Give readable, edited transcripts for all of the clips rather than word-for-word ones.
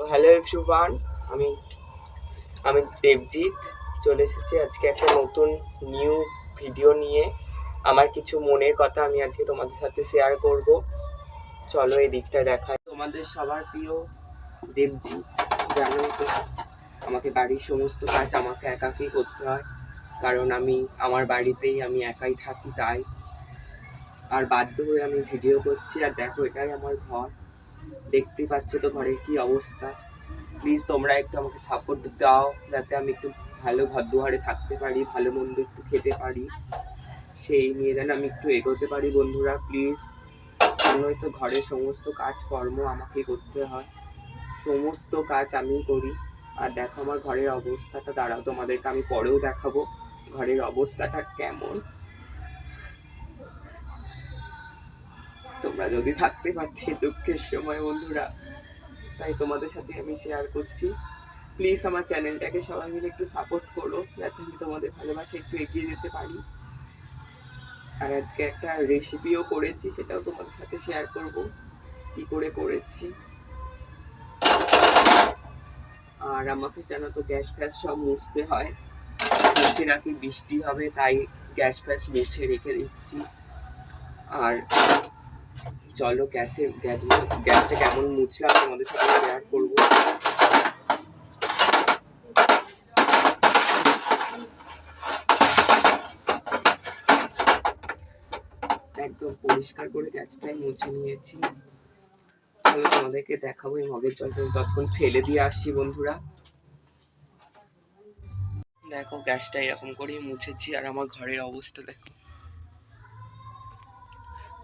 Hello everyone, আমি আমি দেবজিৎ চলে এসেছি আজকে একটা নতুন নিউ ভিডিও নিয়ে। আমার কিছু মনের কথা আমি আজকে তোমাদের সাথে শেয়ার করব। চলো এই দিকটা দেখাই। তোমাদের সবার প্রিয় দেবজিৎ, জানোই তো আমাকে বাড়ির সমস্ত কাজ আমাকে একাকেই করতে হয়, কারণ আমি আমার বাড়িতেই আমি একাই থাকি, তাই আর বাধ্য হয়ে আমি ভিডিও করছি। আর দেখো, এটাই আমার ঘর, দেখতেই পাচ্ছ তো ঘরের কি অবস্থা। প্লিজ তোমরা একটু আমাকে সাপোর্ট দাও, যাতে আমি একটু ভালো ঘর দুয়ারে থাকতে পারি, ভালো মন্দ একটু খেতে পারি, সেই নিয়ে যেন আমি একটু এগোতে পারি। বন্ধুরা প্লিজ, জানোই তো ঘরের সমস্ত কাজকর্ম আমাকে করতে হয়, সমস্ত কাজ আমি করি। আর দেখো আমার ঘরের অবস্থাটা, দাঁড়াও তোমাদেরকে আমি পরেও দেখাবো ঘরের অবস্থাটা কেমন। তোমরা যদি থাকতে পারতে দুঃখের সময় বন্ধুরা, তাই তোমাদের সাথে আমি শেয়ার করছি। প্লিজ আমার চ্যানেলটাকে সবাই মিলে একটু সাপোর্ট করো, যাতে আমি তোমাদের ভালোবাসা একটু এগিয়ে যেতে পারি। আর আজকে একটা রেসিপিও করেছি, সেটাও তোমাদের সাথে শেয়ার করব কি করে করেছি। আর আমাকে জানো তো গ্যাস ফ্যাস সব মুছতে হয়, নিচে নাকি বৃষ্টি হবে, তাই গ্যাস ফ্যাস মুছে রেখে দিচ্ছি। আর চলো গ্যাসটা কেমন মুছলাম তোমাদের সাথে শেয়ার করবো। একদম পরিষ্কার করে গ্যাসটাই মুছে নিয়েছি। চলো তোমাদেরকে দেখাবো এই মগের জলটা ততক্ষণ ফেলে দিয়ে আসছি। বন্ধুরা দেখো, গ্যাসটা এরকম করেই মুছেছি। আর আমার ঘরের অবস্থা দেখো,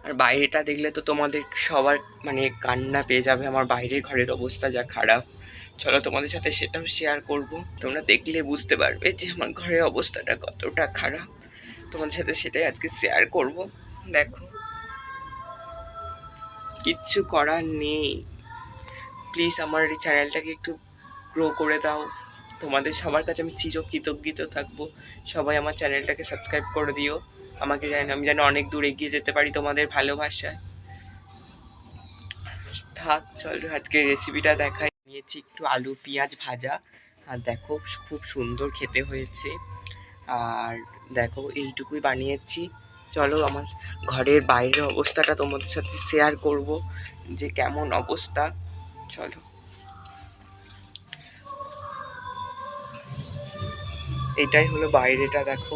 আর বাইরেটা দেখলে তো তোমাদের সবার মানে কান্না পেয়ে যাবে, আমার বাইরের ঘরের অবস্থা যা খারাপ। চলো তোমাদের সাথে সেটাও শেয়ার করব, তোমরা দেখলে বুঝতে পারবে যে আমার ঘরের অবস্থাটা কতটা খারাপ। তোমাদের সাথে সেটাই আজকে শেয়ার করব। দেখো, কিচ্ছু করার নেই। প্লিজ আমার এই চ্যানেলটাকে একটু গ্রো করে দাও। তোমাদের সবার কাছে আমি চিরকৃতজ্ঞ থাকবো। সবাই আমার চ্যানেলটাকে সাবস্ক্রাইব করে দিও, আমাকে আমি যেন অনেক দূর এগিয়ে যেতে পারি তোমাদের ভালোবাসায়। থাক, চলো আজকে রেসিপিটা দেখাই। নিয়েছি একটু আলু পেঁয়াজ ভাজা, আর দেখো খুব সুন্দর খেতে হয়েছে। আর দেখো এইটুকুই বানিয়েছি। চলো আমার ঘরের বাইরের অবস্থাটা তোমাদের সাথে শেয়ার করব যে কেমন অবস্থা। চলো, এটাই হলো বাইরেটা, দেখো।